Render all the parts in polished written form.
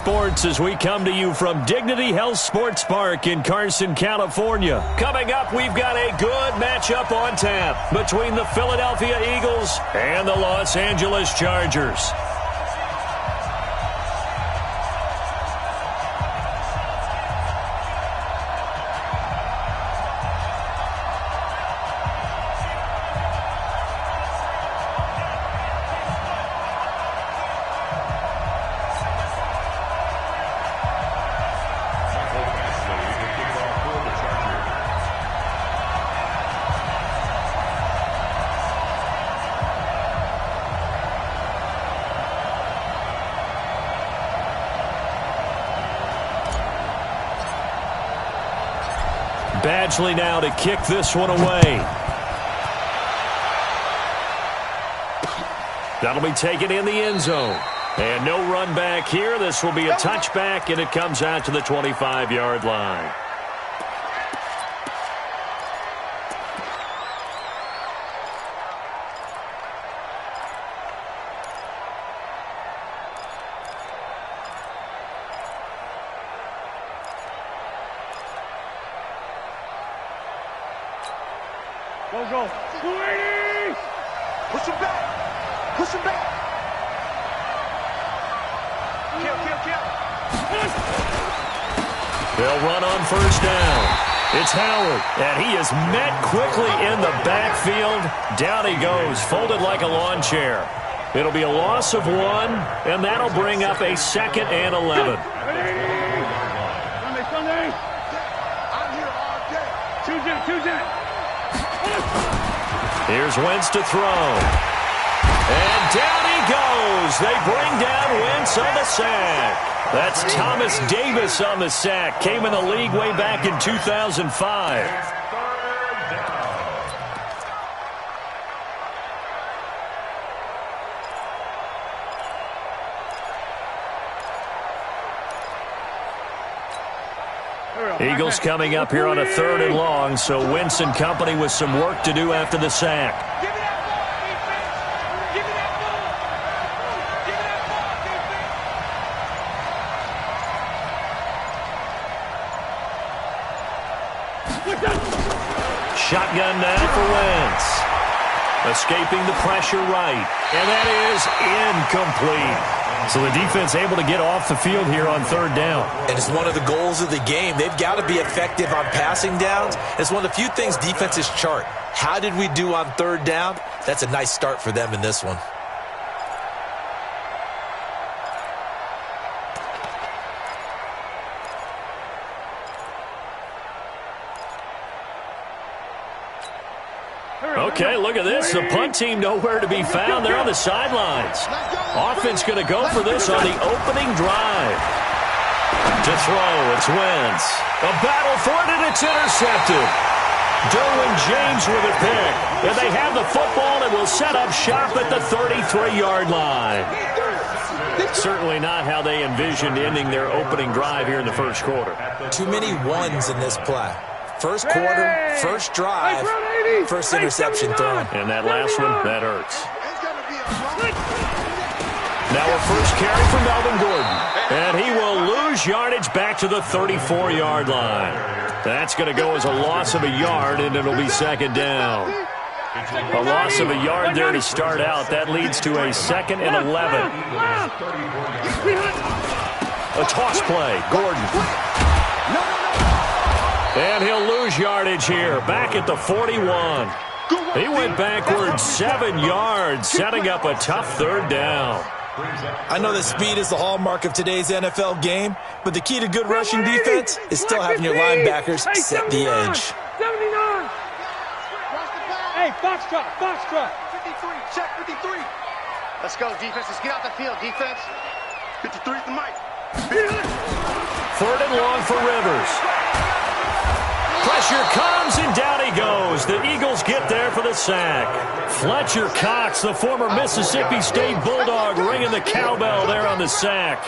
Sports as we come to you from Dignity Health Sports Park in Carson, California. Coming up, we've got a good matchup on tap between the Philadelphia Eagles and the Los Angeles Chargers. Badgley now to kick this one away. That'll be taken in the end zone. And no run back here. This will be a touchback, and it comes out to the 25-yard line. Go. 280! Push him back! Push him back! Kill! They'll run on first down. It's Howard, and he is met quickly in the backfield. Down he goes, folded like a lawn chair. It'll be a loss of 1, and that'll bring up a 2nd and 11. Sunday! I'm here all day. Tuesday! Here's Wentz to throw. And down he goes. They bring down Wentz on the sack. That's Thomas Davis on the sack. Came in the league way back in 2005. Eagles coming up here on a 3rd and long, so Wentz and company with some work to do after the sack. Shotgun now for Wentz. Escaping the pressure right, and that is incomplete. So the defense able to get off the field here on 3rd down. And it's one of the goals of the game. They've got to be effective on passing downs. It's one of the few things defenses chart. How did we do on 3rd down? That's a nice start for them in this one. Okay, look at this. The punt team nowhere to be found. They're on the sidelines. Offense going to go for this on the opening drive. To throw, it's Wentz. A battle for it, and it's intercepted. Derwin James with a pick. And they have the football and will set up shop at the 33-yard line. Certainly not how they envisioned ending their opening drive here in the first quarter. Too many ones in this play. First quarter, first drive, first interception thrown. And that last one, that hurts. Now a first carry from Melvin Gordon. And he will lose yardage back to the 34-yard line. That's going to go as a loss of a yard, and it'll be 2nd down. A loss of a yard there to start out. That leads to a 2nd and 11. A toss play. Gordon. And he'll lose yardage here, back at the 41. He went backwards 7 yards, setting up a tough 3rd down. I know that speed is the hallmark of today's NFL game, but the key to good rushing defense is still having your linebackers set the edge. 79. Hey, box truck. 53, check 53. Let's go, defense. Let's get out the field, defense. 53 at the mic. 3rd and long for Rivers. Pressure comes, and down he goes. The Eagles get there for the sack. Fletcher Cox, the former Mississippi State Bulldog, ringing the cowbell there on the sack.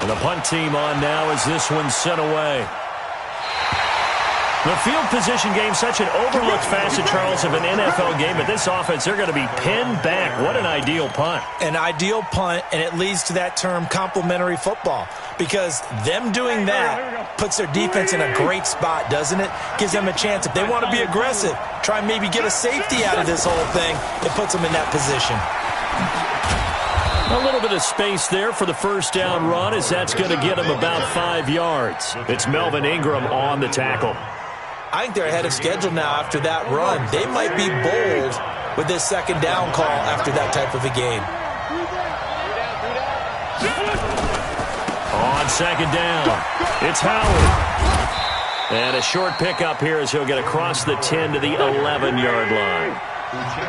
And the punt team on now as this one's sent away. The field position game, such an overlooked facet, Charles, of an NFL game. But this offense, they're going to be pinned back. What an ideal punt. An ideal punt, and it leads to that term complementary football. Because them doing that puts their defense in a great spot, doesn't it? Gives them a chance. If they want to be aggressive, try and maybe get a safety out of this whole thing, it puts them in that position. A little bit of space there for the first down run, as that's going to get him about 5 yards. It's Melvin Ingram on the tackle. I think they're ahead of schedule now after that run. They might be bold with this second down call after that type of a game. On second down, it's Howard. And a short pickup here as he'll get across the 10 to the 11-yard line.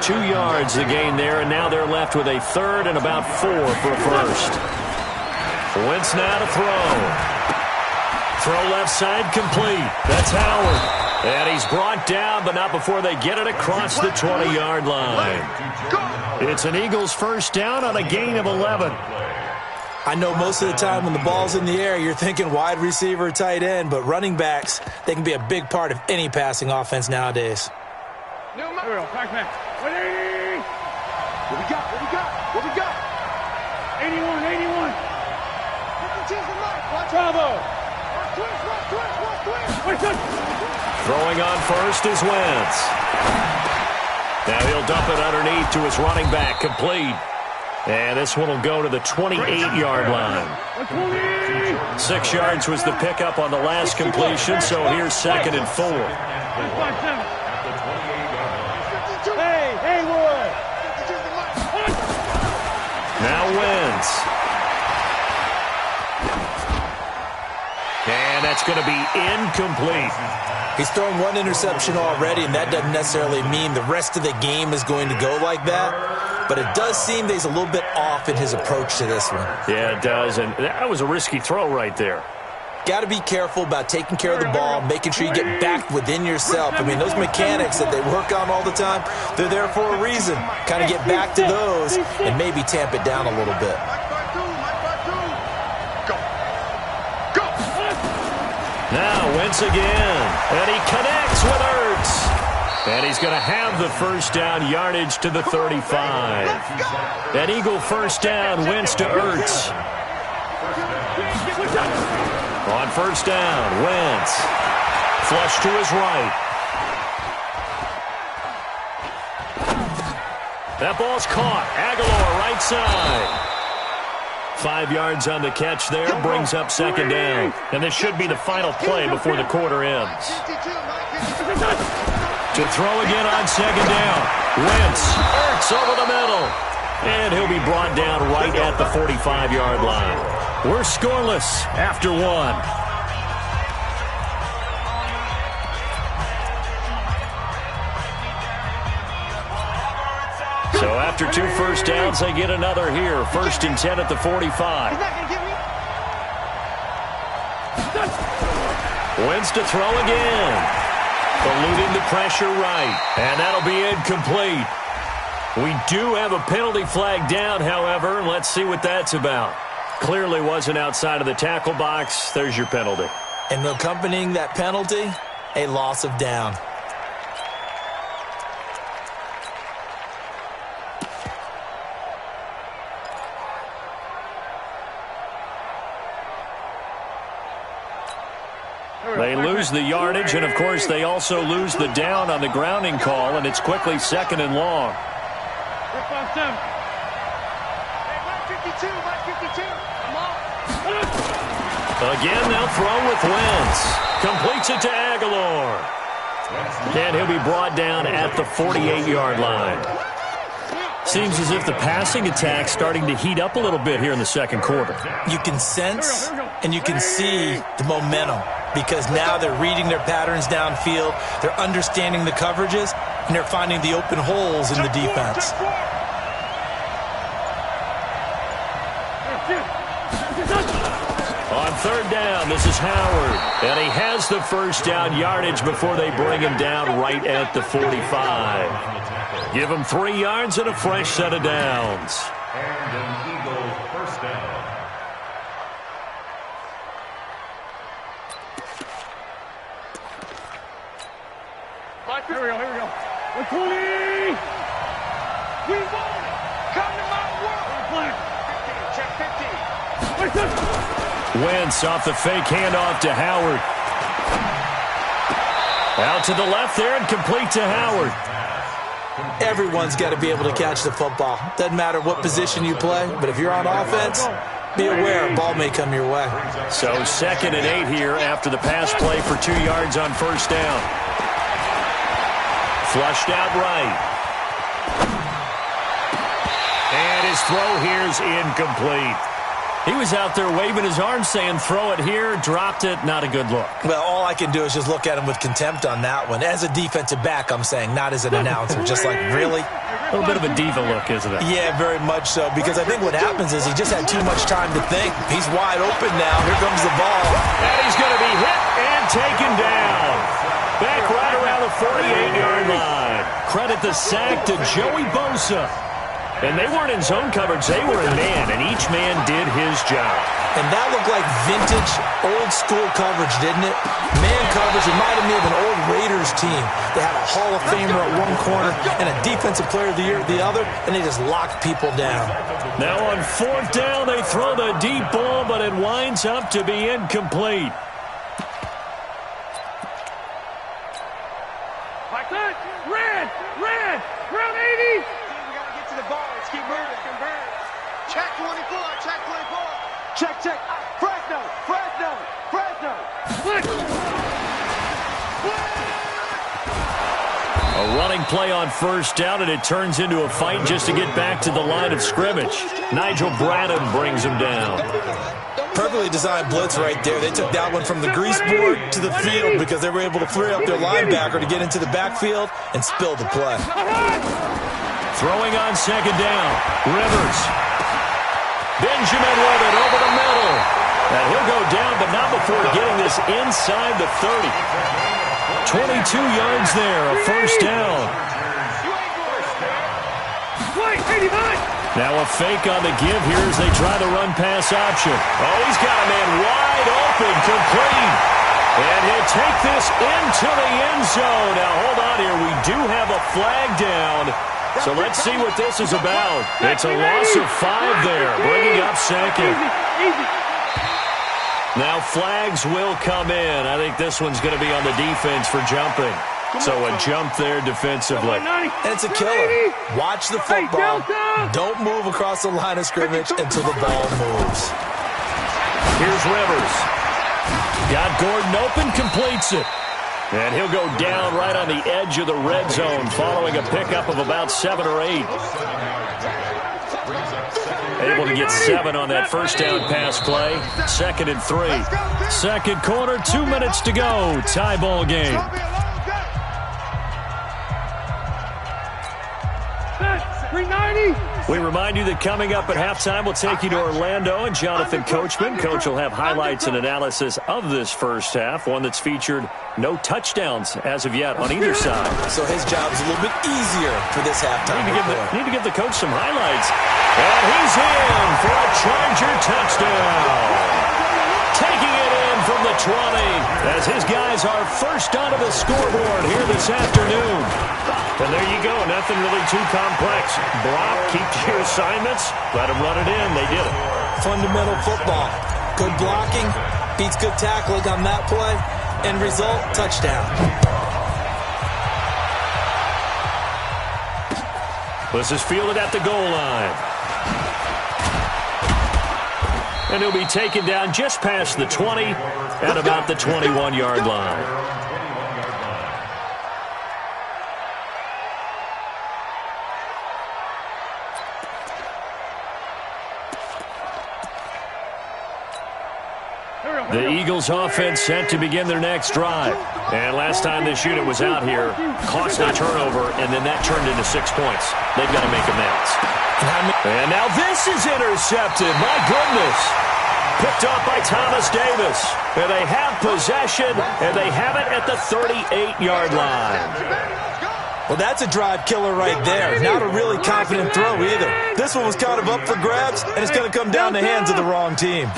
2 yards the gain there, and now they're left with a third and about 4 for a first. Wentz now to throw. Throw left side complete. That's Howard. And he's brought down, but not before they get it across the 20-yard line. It's an Eagles first down on a gain of 11. I know most of the time when the ball's in the air, you're thinking wide receiver, tight end, but running backs, they can be a big part of any passing offense nowadays. Here we go, back. Ready? What we got? 81. Bravo. Throwing on first is Wentz. Now he'll dump it underneath to his running back, complete. And this one will go to the 28-yard line. 6 yards was the pickup on the last completion, so here's 2nd and 4. Hey, Roy. Now Wentz. And that's going to be incomplete. He's thrown one interception already, and that doesn't necessarily mean the rest of the game is going to go like that. But it does seem that he's a little bit off in his approach to this one. Yeah, it does, and that was a risky throw right there. Got to be careful about taking care of the ball, making sure you get back within yourself. I mean, those mechanics that they work on all the time, they're there for a reason. Kind of get back to those and maybe tamp it down a little bit. Now Wentz again, and he connects with Ertz. And he's going to have the first down yardage to the 35. An Eagle first down, Wentz to Ertz. On first down, Wentz. Flush to his right. That ball's caught. Aguilar right side. 5 yards on the catch there, brings up second down. And this should be the final play before the quarter ends. To throw again on second down. Wentz, Ertz over the middle. And he'll be brought down right at the 45-yard line. We're scoreless after one. So after 2 first downs, they get another here. 1st and 10 at the 45. Wentz to throw again. Eluding the pressure right. And that'll be incomplete. We do have a penalty flag down, however. Let's see what that's about. Clearly wasn't outside of the tackle box. There's your penalty. And accompanying that penalty, a loss of down. They lose the yardage, and, of course, they also lose the down on the grounding call, and it's quickly 2nd and long. Again, they'll throw with Wentz. Completes it to Aguilar. And he'll be brought down at the 48-yard line. Seems as if the passing attack's starting to heat up a little bit here in the second quarter. You can sense and you can see the momentum because now they're reading their patterns downfield, they're understanding the coverages, and they're finding the open holes in the defense. On third down, this is Howard. And he has the first down yardage before they bring him down right at the 45. Give him 3 yards and a fresh set of downs. And an Eagle first down. Here we go. 120. We won. Come to my world. 15. Check 15. Wentz off the fake handoff to Howard. Out to the left there and complete to Howard. Everyone's got to be able to catch the football. Doesn't matter what position you play, but if you're on offense, be aware a ball may come your way. So 2nd and 8 here after the pass play for 2 yards on first down. Flushed out right. And his throw here's incomplete. He was out there waving his arms saying, throw it here, dropped it, not a good look. Well, all I can do is just look at him with contempt on that one. As a defensive back, I'm saying, not as an announcer. Just like, really? A little bit of a diva look, isn't it? Yeah, very much so, because I think what happens is he just had too much time to think. He's wide open now. Here comes the ball. And he's going to be hit and taken down. Back right around the 48-yard line. Credit the sack to Joey Bosa. And they weren't in zone coverage. They were in man, and each man did his job. And that looked like vintage, old-school coverage, didn't it? Man coverage reminded me of an old Raiders team. They had a Hall of Famer at one corner and a Defensive Player of the Year at the other, and they just locked people down. Now on 4th down, they throw the deep ball, but it winds up to be incomplete. Red, round 80. The ball. Let's keep moving. Check 24. Check. Fresno. A running play on first down, and it turns into a fight just to get back to the line of scrimmage. Nigel Bradham brings him down. Perfectly designed blitz right there. They took that one from the grease board to the field because they were able to free up their linebacker to get into the backfield and spill the play. Throwing on 2nd down. Rivers. Benjamin with it over the middle. And he'll go down, but not before getting this inside the 30. 22 yards there, a first down. Now a fake on the give here as they try the run-pass option. Oh, he's got a man wide open, complete. And he'll take this into the end zone. Now, hold on here. We do have a flag down. So let's see what this is about. It's a loss of 5 there, bringing up 2nd. Now flags will come in. I think this one's going to be on the defense for jumping. So a jump there defensively. And it's a killer. Watch the football. Don't move across the line of scrimmage until the ball moves. Here's Rivers. Got Gordon open, completes it. And he'll go down right on the edge of the red zone following a pickup of about 7 or 8. Able to get 7 on that first down pass play. 2nd and 3. 2nd quarter, 2 minutes to go. Tie ball game. We remind you that coming up at halftime, we'll take you to Orlando and Jonathan Coachman. Coach will have highlights and analysis of this first half, one that's featured no touchdowns as of yet on either side. So his job's a little bit easier for this halftime. Need to give the coach some highlights. And he's in for a Charger touchdown. Taking it in from the 20 as his guys are first onto the scoreboard here this afternoon. And there you go. Nothing really too complex. Block, keep to your assignments, let them run it in. They did it. Fundamental football. Good blocking beats good tackling on that play. End result, touchdown. This is fielded at the goal line. And he'll be taken down just past the 20 at about the 21-yard line. The Eagles offense set to begin their next drive. And last time this unit was out here, cost a turnover, and then that turned into 6 points. They've got to make amends. And now this is intercepted. My goodness. Picked off by Thomas Davis. And they have possession, and they have it at the 38-yard line. Well, that's a drive killer right there. Not a really confident throw either. This one was kind of up for grabs, and it's going to come down the hands of the wrong team.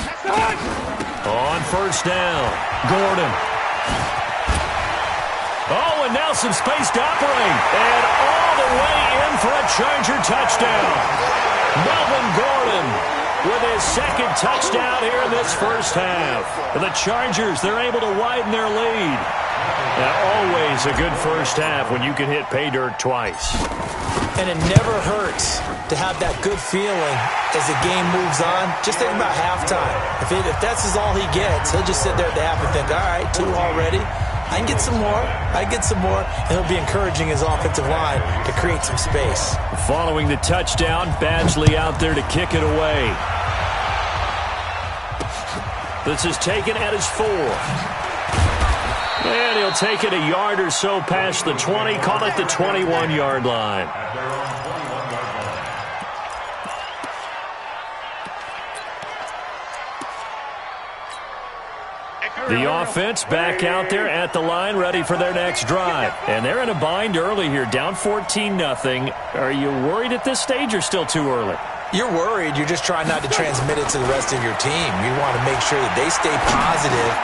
On first down, Gordon. Oh, and now some space to operate. And all the way in for a Charger touchdown. Melvin Gordon with his second touchdown here in this first half. And the Chargers, they're able to widen their lead. Now, always a good first half when you can hit pay dirt twice. And it never hurts to have that good feeling as the game moves on. Just think about halftime. If that's all he gets, he'll just sit there at the half and think, all right, 2 already. I can get some more. I can get some more. And he'll be encouraging his offensive line to create some space. Following the touchdown, Badgley out there to kick it away. This is taken at his 4. And he'll take it a yard or so past the 20, call it the 21-yard line. The offense back out there at the line, ready for their next drive. And they're in a bind early here, down 14-0. Are you worried at this stage or still too early? You're worried. You're just trying not to transmit it to the rest of your team. You want to make sure that they stay positive.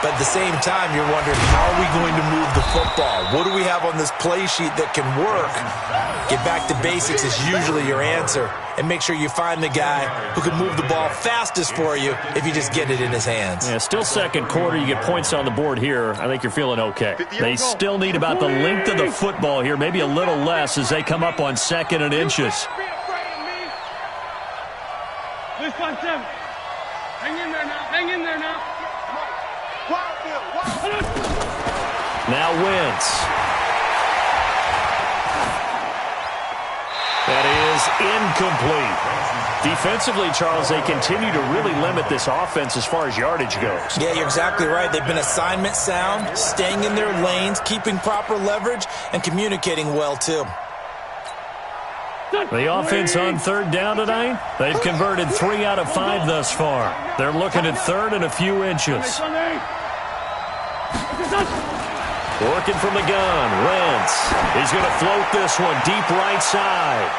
But at the same time, you're wondering, how are we going to move the football? What do we have on this play sheet that can work? Get back to basics is usually your answer. And make sure you find the guy who can move the ball fastest for you if you just get it in his hands. Yeah, still second quarter. You get points on the board here. I think you're feeling okay. They still need about the length of the football here, maybe a little less as they come up on 2nd and inches. Hang in there now. Hang in there now. Now Wentz. That is incomplete. Defensively, Charles, they continue to really limit this offense as far as yardage goes. Yeah, you're exactly right. They've been assignment sound, staying in their lanes, keeping proper leverage, and communicating well, too. The offense on 3rd down tonight, they've converted 3 out of 5 thus far. They're looking at 3rd and a few inches. Working from the gun, Wentz. He's going to float this one deep right side.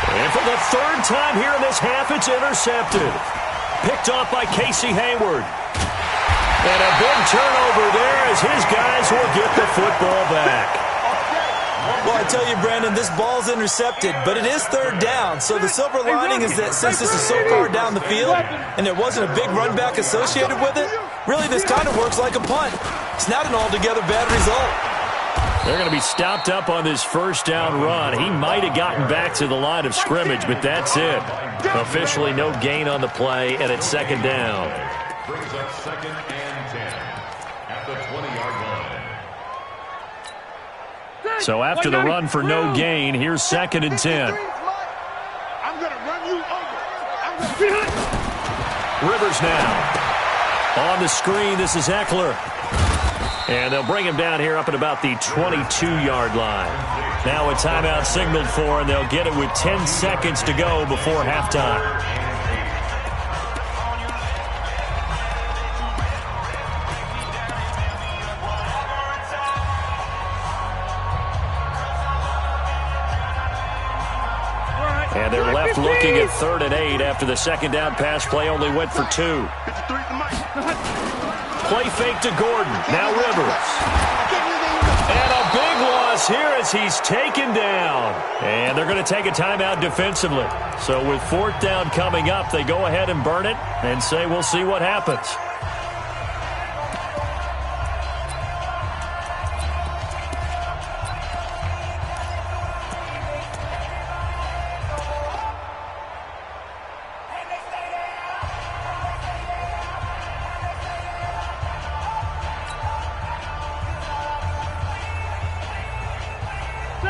And for the 3rd time here in this half, it's intercepted. Picked off by Casey Hayward. And a big turnover there as his guys will get the football back. Well, I tell you, Brandon, this ball's intercepted, but it is 3rd down. So the silver lining is that since this is so far down the field and there wasn't a big run back associated with it, really this kind of works like a punt. It's not an altogether bad result. They're going to be stopped up on this 1st down run. He might have gotten back to the line of scrimmage, but that's it. Officially no gain on the play, and it's 2nd down. Brings up 2nd and 10 at the 20-yard line. So after the run for no gain, here's 2nd and 10. I'm going to run you over. Rivers now. On the screen, this is Eckler. And they'll bring him down here up at about the 22-yard line. Now a timeout signaled for, and they'll get it with 10 seconds to go before halftime. And they're left looking at 3rd and 8 after the 2nd down pass play only went for 2. Play fake to Gordon. Now Rivers. And a big loss here as he's taken down. And they're going to take a timeout defensively. So with 4th down coming up, they go ahead and burn it and say we'll see what happens.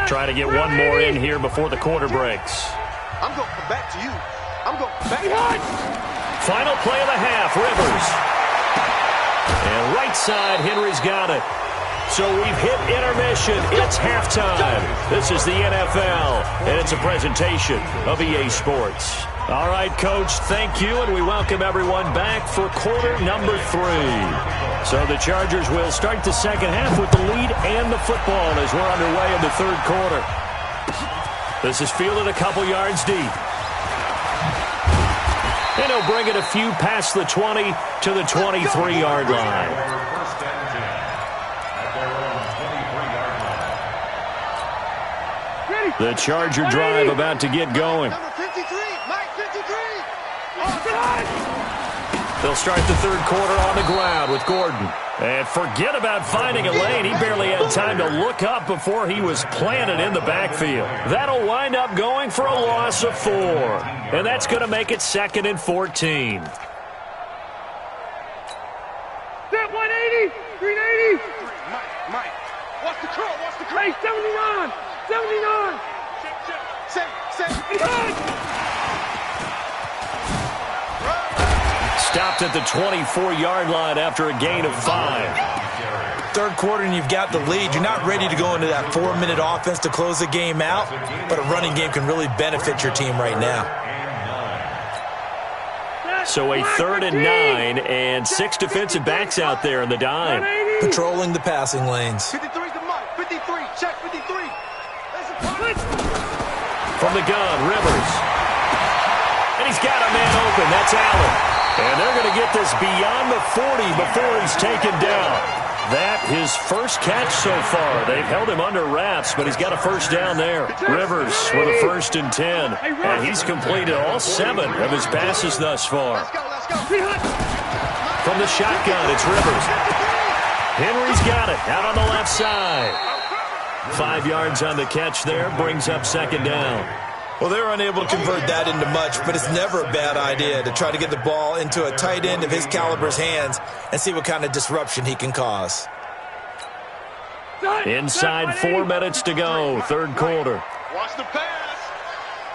Trying to get one more in here before the quarter breaks. I'm going to come back to you. I'm going back. Final play of the half, Rivers. And right side, Henry's got it. So we've hit intermission. It's halftime. This is the NFL, and it's a presentation of EA Sports. All right, Coach, thank you, and we welcome everyone back for quarter number 3. So the Chargers will start the 2nd half with the lead and the football as we're underway in the 3rd quarter. This is fielded a couple yards deep. And he'll bring it a few past the 20 to the 23-yard line. First and 10 at their own The Charger drive about to get going. Number 53, Mike 53. They'll start the third quarter on the ground with Gordon. And forget about finding a lane. He barely had time to look up before he was planted in the backfield. That'll wind up going for a loss of 4. And that's going to make it 2nd and 14. Step 180, 380. Mike. Watch the curl, watch the curl. Hey, 79, 79. Stopped at the 24-yard line after a gain of 5. Third quarter and you've got the lead. You're not ready to go into that 4-minute offense to close the game out, but a running game can really benefit your team right now. So a 3rd and 9 and 6 defensive backs out there in the dime. Patrolling the passing lanes. 53's the Mike, 53, check 53. From the gun, Rivers. And he's got a man open. That's Allen. And they're going to get this beyond the 40 before he's taken down. That his first catch so far. They've held him under wraps, but he's got a first down there. Rivers with a 1st and 10. And he's completed all 7 of his passes thus far. From the shotgun, it's Rivers. Henry's got it out on the left side. 5 yards on the catch there, brings up 2nd down. Well, they're unable to convert that into much, but it's never a bad idea to try to get the ball into a tight end of his caliber's hands and see what kind of disruption he can cause. Inside 4 minutes to go, third quarter. Watch the pass.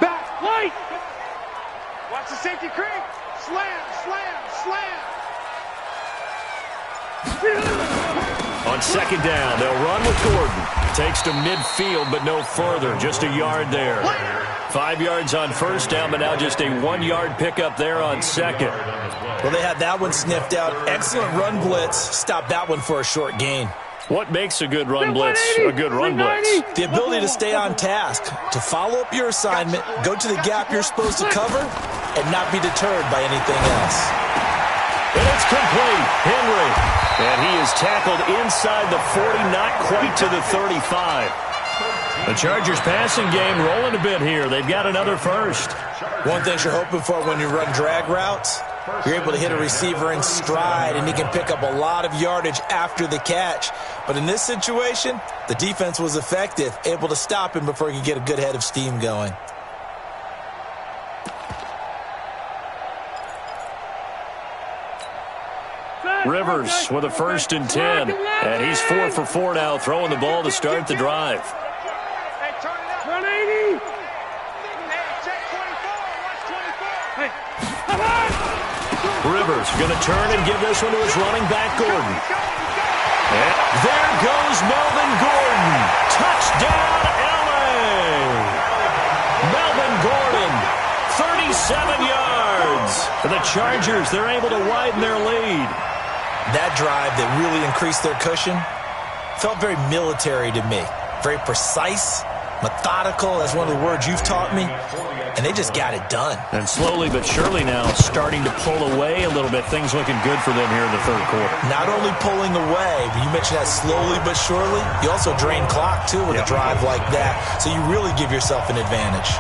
Back, light. Watch the safety creep. Slam. On 2nd down, they'll run with Gordon. Takes to midfield, but no further. Just a yard there. 5 yards on 1st down, but now just a 1-yard pickup there on 2nd. Well, they had that one sniffed out. Excellent run blitz. Stop that one for a short gain. What makes a good run blitz a good run blitz? The ability to stay on task, to follow up your assignment, go to the gap you're supposed to cover, and not be deterred by anything else. And it's complete. Henry. And he is tackled inside the 40, not quite to the 35. The Chargers passing game rolling a bit here. They've got another first. One thing you're hoping for when you run drag routes, you're able to hit a receiver in stride, and he can pick up a lot of yardage after the catch. But in this situation, the defense was effective, able to stop him before he could get a good head of steam going. Rivers with a 1st and 10. And he's 4 for 4 now, throwing the ball to start the drive. Hey, turn it up. 180. Hey, check 24. Watch 24. Rivers going to turn and give this one to his running back, Gordon. And there goes Melvin Gordon. Touchdown, LA. Melvin Gordon, 37 yards. For the Chargers, they're able to widen their lead. That drive that really increased their cushion felt very military to me. Very precise, methodical. That's one of the words you've taught me. And they just got it done. And slowly but surely now starting to pull away a little bit. Things looking good for them here in the third quarter. Not only pulling away, but you mentioned that slowly but surely. You also drain clock, too, with a drive like that. So you really give yourself an advantage.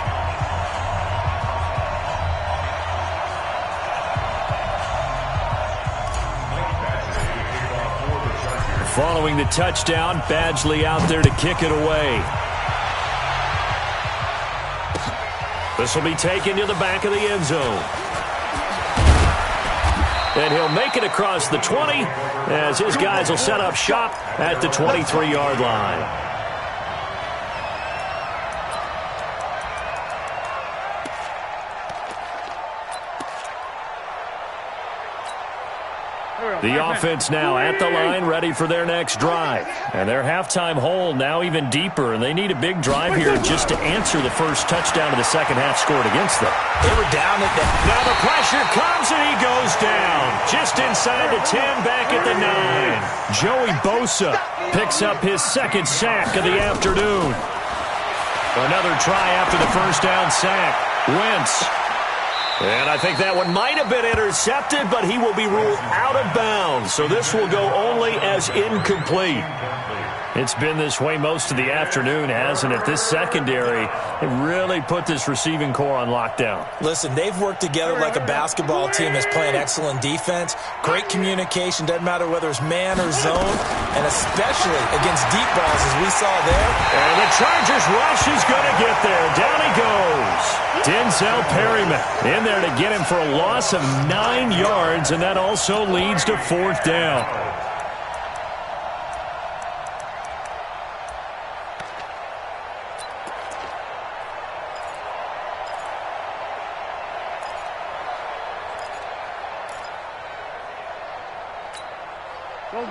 Following the touchdown, Badgley out there to kick it away. This will be taken to the back of the end zone. And he'll make it across the 20 as his guys will set up shop at the 23-yard line. The offense now at the line, ready for their next drive. And their halftime hole now even deeper, and they need a big drive here just to answer the first touchdown of the second half scored against them. They were down at that. Now the pressure comes, and he goes down. Just inside the 10, back at the 9. Joey Bosa picks up his 2nd sack of the afternoon. Another try after the first down sack. Wentz. And I think that one might have been intercepted, but he will be ruled out of bounds. So this will go only as incomplete. It's been this way most of the afternoon, hasn't it? This secondary really put this receiving core on lockdown. Listen, they've worked together like a basketball team that's playing excellent defense. Great communication, doesn't matter whether it's man or zone, and especially against deep balls as we saw there. And the Chargers rush is going to get there. Down he goes. Denzel Perryman in there to get him for a loss of 9 yards, and that also leads to 4th down.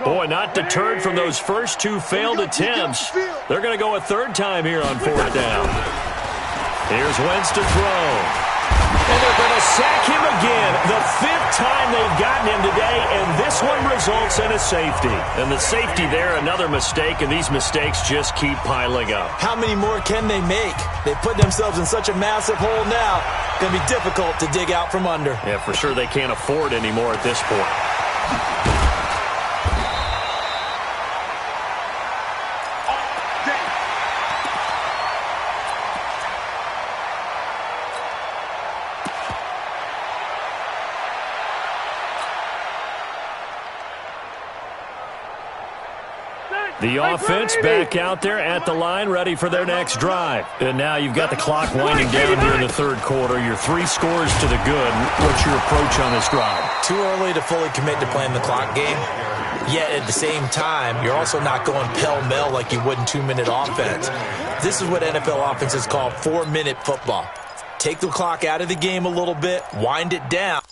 Boy, not deterred from those first 2 failed attempts. They're going to go a 3rd time here on 4th down. Here's Wentz to throw. And they're going to sack him again. The 5th time they've gotten him today, and this one results in a safety. And the safety there, another mistake, and these mistakes just keep piling up. How many more can they make? They put themselves in such a massive hole now. It's going to be difficult to dig out from under. Yeah, for sure they can't afford anymore at this point. The offense back out there at the line, ready for their next drive. And now you've got the clock winding down here in the 3rd quarter. You're 3 scores to the good. What's your approach on this drive? Too early to fully commit to playing the clock game. Yet at the same time, you're also not going pell-mell like you would in 2-minute offense. This is what NFL offenses call 4-minute football. Take the clock out of the game a little bit, wind it down.